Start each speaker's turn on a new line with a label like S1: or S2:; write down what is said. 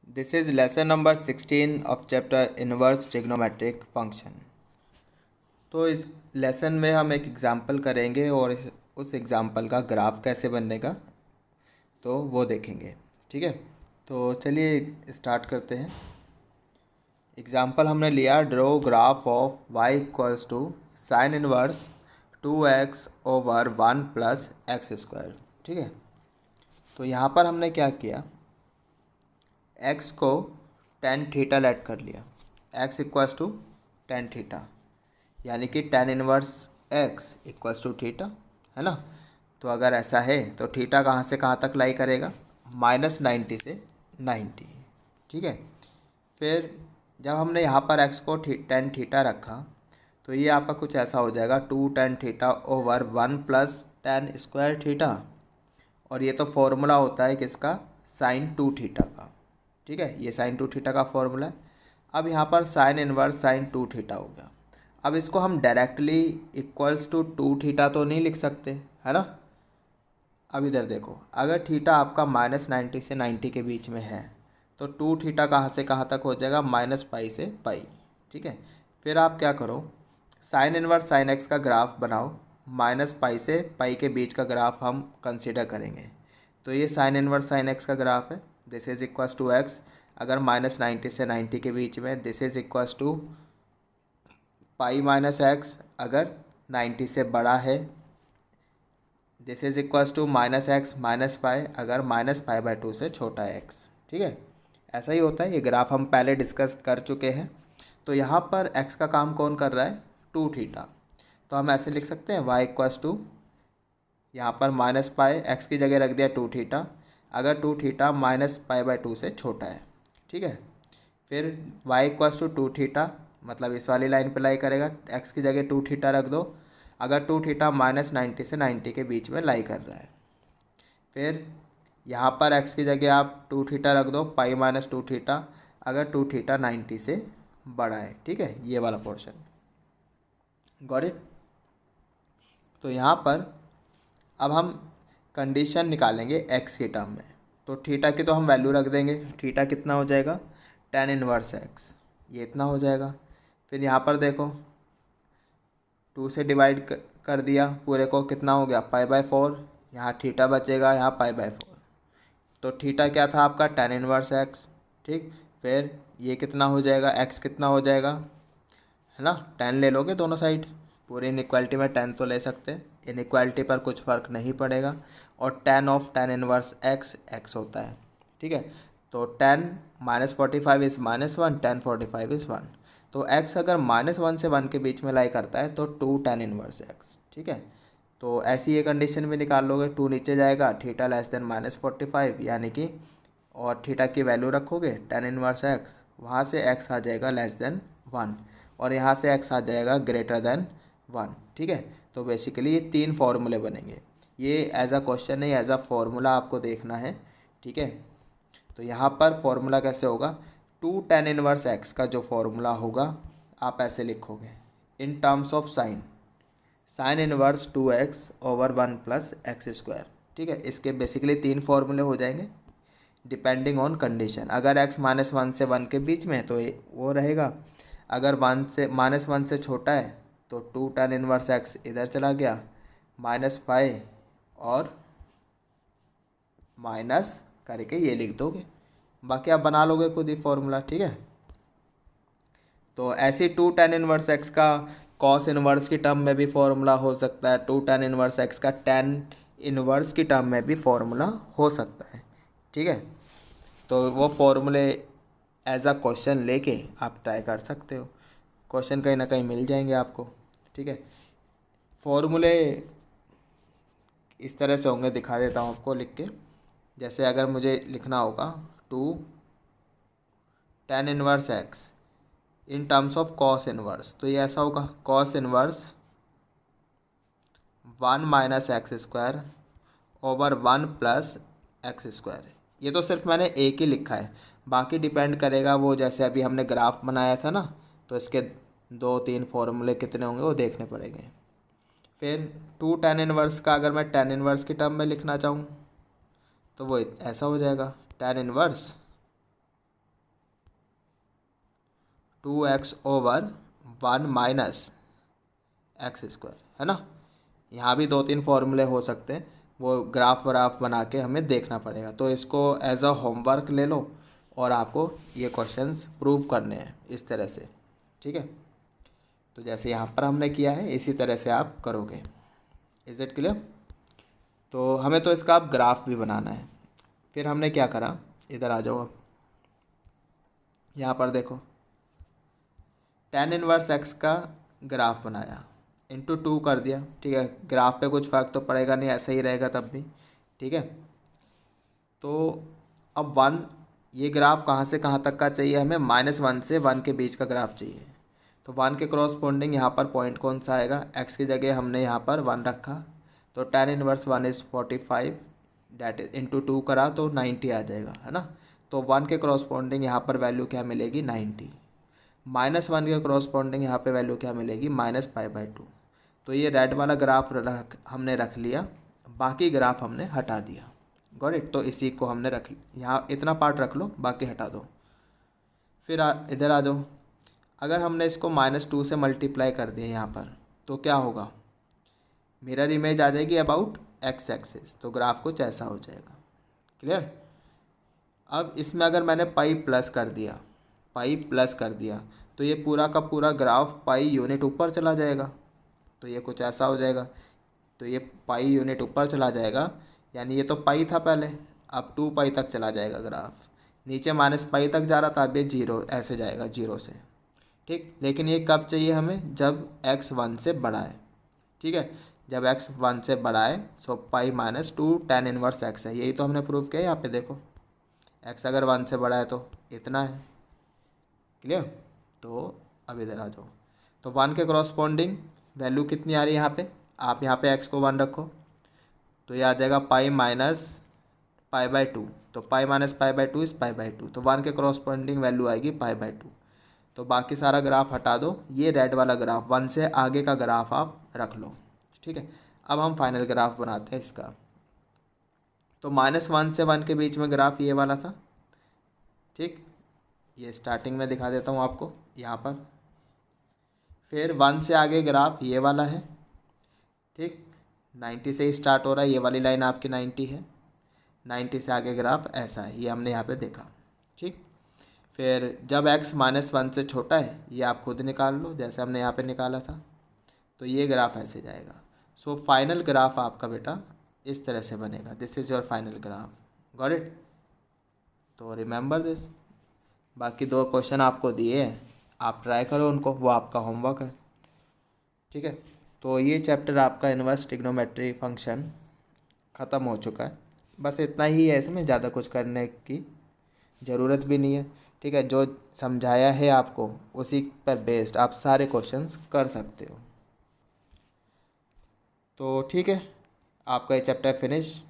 S1: This is lesson number 16 of chapter inverse trigonometric function। तो इस lesson में हम एक एग्जाम्पल करेंगे और उस एग्जाम्पल का ग्राफ कैसे बनेगा तो वो देखेंगे। ठीक है, तो चलिए स्टार्ट करते हैं। एग्जाम्पल हमने लिया, draw graph of y equals to sine inverse 2x over 1 plus x square. ठीक है, तो यहाँ पर हमने क्या किया, x को टेन थीटा लेट कर लिया। x equals to tan theta, यानी कि tan inverse x equals to theta, है ना। तो अगर ऐसा है तो थीटा कहाँ से कहाँ तक लाई करेगा, -90 से 90। ठीक है, फिर जब हमने यहाँ पर x को टेन थीटा रखा तो ये आपका कुछ ऐसा हो जाएगा, 2 tan theta over 1 plus ten square theta. और ये तो फॉर्मूला होता है किसका, साइन 2 थीटा का। ठीक है, ये साइन 2 थीटा का फॉर्मूला है। अब यहाँ पर साइन इनवर्स साइन 2 थीटा हो गया। अब इसको हम डायरेक्टली इक्वल्स टू 2 थीटा तो नहीं लिख सकते, है ना। अब इधर देखो, अगर थीटा आपका -90 से 90 के बीच में है तो 2 थीटा कहाँ से कहाँ तक हो जाएगा, -पाई से पाई। ठीक है, फिर आप क्या करो, साइन इनवर्स साइन एक्स का ग्राफ बनाओ। -पाई से पाई के बीच का ग्राफ हम कंसिडर करेंगे। तो ये साइन इनवर्स साइन एक्स का ग्राफ है। This is equals to x, अगर -90 से 90 के बीच में, this is equals to pi minus x अगर 90 से बड़ा है, this is equals to -x minus pi अगर -पाई/2 से छोटा है x। ठीक है, ऐसा ही होता है। ये ग्राफ हम पहले डिस्कस कर चुके हैं। तो यहाँ पर x का काम कौन कर रहा है, 2 थीटा। तो हम ऐसे लिख सकते हैं y इक्वल्स टू, यहाँ पर -पाई, x की जगह रख दिया 2 थीटा, अगर 2 थीटा -पाई/2 से छोटा है। ठीक है, फिर y इक्वल्स टू 2 थीटा, मतलब इस वाली लाइन पर लाई करेगा, x की जगह 2 थीटा रख दो, अगर 2 थीटा -90 से 90 के बीच में लाई कर रहा है। फिर यहाँ पर x की जगह आप 2 थीटा रख दो, पाई माइनस 2 थीटा अगर 2 थीटा 90 से बड़ा है। ठीक है, ये वाला पोर्शन, गॉट इट। तो यहाँ पर अब हम कंडीशन निकालेंगे x के टर्म में। तो थीटा की तो हम वैल्यू रख देंगे, थीटा कितना हो जाएगा, टेन इनवर्स x, ये इतना हो जाएगा। फिर यहाँ पर देखो, 2 से डिवाइड कर दिया पूरे को, कितना हो गया, पाई/4, यहाँ थीटा बचेगा, यहाँ पाई/4। तो थीटा क्या था आपका, टेन इनवर्स एक्स। ठीक, फिर ये कितना हो जाएगा, एक्स कितना हो जाएगा, है ना। 10 ले लोगे दोनों साइड, पूरी इनइक्वालिटी में 10 तो ले सकते हैं, इनइक्वालिटी पर कुछ फ़र्क नहीं पड़ेगा। और ten of tan inverse x x होता है। ठीक है, तो 10 -45 इज़ -1, 10 45 इज़ 1। तो x अगर -1 से 1 के बीच में लाई करता है तो 2 टेन इनवर्स x। ठीक है, तो ऐसी ये कंडीशन भी निकाल लोगे, 2 नीचे जाएगा, थीटा लेस देन -45, यानी कि, और थीटा की वैल्यू रखोगे टेन इनवर्स x, वहाँ से x आ जाएगा लेस देन 1, और यहाँ से x आ जाएगा ग्रेटर देन 1। ठीक है, तो बेसिकली ये 3 फार्मूले बनेंगे। ये एज अ क्वेश्चन नहीं, एज अ फार्मूला आपको देखना है। ठीक है, तो यहाँ पर फॉर्मूला कैसे होगा, 2 टेन इनवर्स एक्स का जो फॉर्मूला होगा आप ऐसे लिखोगे, in terms of sine, sign inverse 2x over 1 plus x square. ठीक है, इसके बेसिकली 3 फार्मूले हो जाएंगे डिपेंडिंग ऑन कंडीशन। अगर x -1 से 1 के बीच में है तो वो रहेगा, अगर -1 से छोटा है तो 2 टेन इनवर्स एक्स इधर चला गया, -पाई और माइनस करके ये लिख दोगे, बाकी आप बना लोगे खुद ही फॉर्मूला। ठीक है, तो ऐसी 2 टेन इनवर्स एक्स का कॉस इनवर्स की टर्म में भी फॉर्मूला हो सकता है, 2 टेन इनवर्स एक्स का टेन इनवर्स की टर्म में भी फॉर्मूला हो सकता है। ठीक है, तो वो फॉर्मूले एज अ क्वेश्चन लेके आप ट्राई कर सकते हो, क्वेश्चन कहीं ना कहीं मिल जाएंगे आपको। ठीक है, फॉर्मूले इस तरह से होंगे, दिखा देता हूँ आपको लिख के। जैसे अगर मुझे लिखना होगा 2 tan inverse x in terms of cos inverse, तो ये ऐसा होगा, cos inverse 1 minus x square over 1 plus x square. ये तो सिर्फ मैंने एक ही लिखा है, बाकी डिपेंड करेगा वो, जैसे अभी हमने ग्राफ बनाया था ना, तो इसके 2-3 फॉर्मूले कितने होंगे वो देखने पड़ेंगे। फिर 2 टेन इनवर्स का अगर मैं टेन इनवर्स की टर्म में लिखना चाहूँ तो वो ऐसा हो जाएगा, tan inverse 2x/1 minus x square, है ना। यहाँ भी 2-3 फॉर्मूले हो सकते हैं, वो ग्राफ व्राफ बना के हमें देखना पड़ेगा। तो इसको एज अ होमवर्क ले लो और आपको ये क्वेश्चंस प्रूव करने हैं इस तरह से, ठीक है। तो जैसे यहाँ पर हमने किया है इसी तरह से आप करोगे। Is it clear? तो हमें तो इसका आप ग्राफ भी बनाना है। फिर हमने क्या करा, इधर आ जाओ अब। यहाँ पर देखो tan इनवर्स x का ग्राफ बनाया, इंटू 2 कर दिया, ठीक है। ग्राफ पे कुछ फ़र्क तो पड़ेगा नहीं, ऐसा ही रहेगा तब भी, ठीक है। तो अब 1, ये ग्राफ कहाँ से कहाँ तक का चाहिए हमें, -1 से 1 के बीच का ग्राफ चाहिए। तो 1 के करस्पॉन्डिंग यहाँ पर पॉइंट कौन सा आएगा, x की जगह हमने यहाँ पर 1 रखा, तो tan inverse 1 is 45, that is into 2 करा तो 90 आ जाएगा, है ना। तो 1 के करस्पॉन्डिंग यहाँ पर वैल्यू क्या मिलेगी, 90। -1 के करस्पॉन्डिंग यहाँ पे वैल्यू क्या मिलेगी, -π/2। तो ये रेड वाला ग्राफ हमने रख लिया, बाकी ग्राफ हमने हटा दिया। Got it? तो इसी को हमने रख यहाँ इतना पार्ट रख लो, बाकी हटा दो। फिर इधर आ जाओ। अगर हमने इसको -2 से मल्टीप्लाई कर दिया यहाँ पर, तो क्या होगा, मिरर इमेज आ जाएगी अबाउट एक्स एक्सिस, तो ग्राफ कुछ ऐसा हो जाएगा। क्लियर? अब इसमें अगर मैंने पाई प्लस कर दिया, तो ये पूरा का पूरा ग्राफ पाई यूनिट ऊपर चला जाएगा, तो ये कुछ ऐसा हो जाएगा। तो ये पाई यूनिट ऊपर चला जाएगा, यानी ये तो पाई था पहले, अब 2 पाई तक चला जाएगा ग्राफ। नीचे -π तक जा रहा था, अब ये 0 ऐसे जाएगा, 0 से, ठीक। लेकिन ये कब चाहिए हमें, जब x 1 से बड़ा है, ठीक है। जब x 1 से बड़ा है, सो π-2 tan इनवर्स x है। यही तो हमने प्रूव किया। यहाँ पे देखो x अगर 1 से बड़ा है तो इतना है। क्लियर? तो अब इधर आ जाओ। तो 1 के करस्पॉन्डिंग वैल्यू कितनी आ रही है यहाँ पे, आप यहाँ पे x को 1 रखो, तो ये आ जाएगा π-π/2। तो π-π/2 इज़ π/2, तो 1 के करस्पॉन्डिंग वैल्यू आएगी π/2। तो बाकी सारा ग्राफ हटा दो, ये रेड वाला ग्राफ 1 से आगे का ग्राफ आप रख लो, ठीक है। अब हम फाइनल ग्राफ बनाते हैं इसका। तो -1 से 1 के बीच में ग्राफ ये वाला था, ठीक। ये स्टार्टिंग में दिखा देता हूँ आपको यहाँ पर। फिर 1 से आगे ग्राफ ये वाला है, ठीक। 90 से ही स्टार्ट हो रहा है, ये वाली लाइन आपकी 90 है। 90 से आगे ग्राफ ऐसा है, ये हमने यहाँ पे देखा, ठीक। फिर जब x -1 से छोटा है, ये आप खुद निकाल लो, जैसे हमने यहाँ पे निकाला था। तो ये ग्राफ ऐसे जाएगा। सो फाइनल ग्राफ आपका बेटा इस तरह से बनेगा। This is your final graph. Got it? तो रिमेंबर दिस। बाकी 2 क्वेश्चन आपको दिए हैं, आप ट्राई करो उनको, वो आपका होमवर्क है, ठीक है। तो ये चैप्टर आपका इनवर्स ट्रिग्नोमेट्री फंक्शन ख़त्म हो चुका है। बस इतना ही है, इसमें ज़्यादा कुछ करने की ज़रूरत भी नहीं है, ठीक है। जो समझाया है आपको उसी पर बेस्ड आप सारे क्वेश्चंस कर सकते हो। तो ठीक है, आपका ये चैप्टर फिनिश।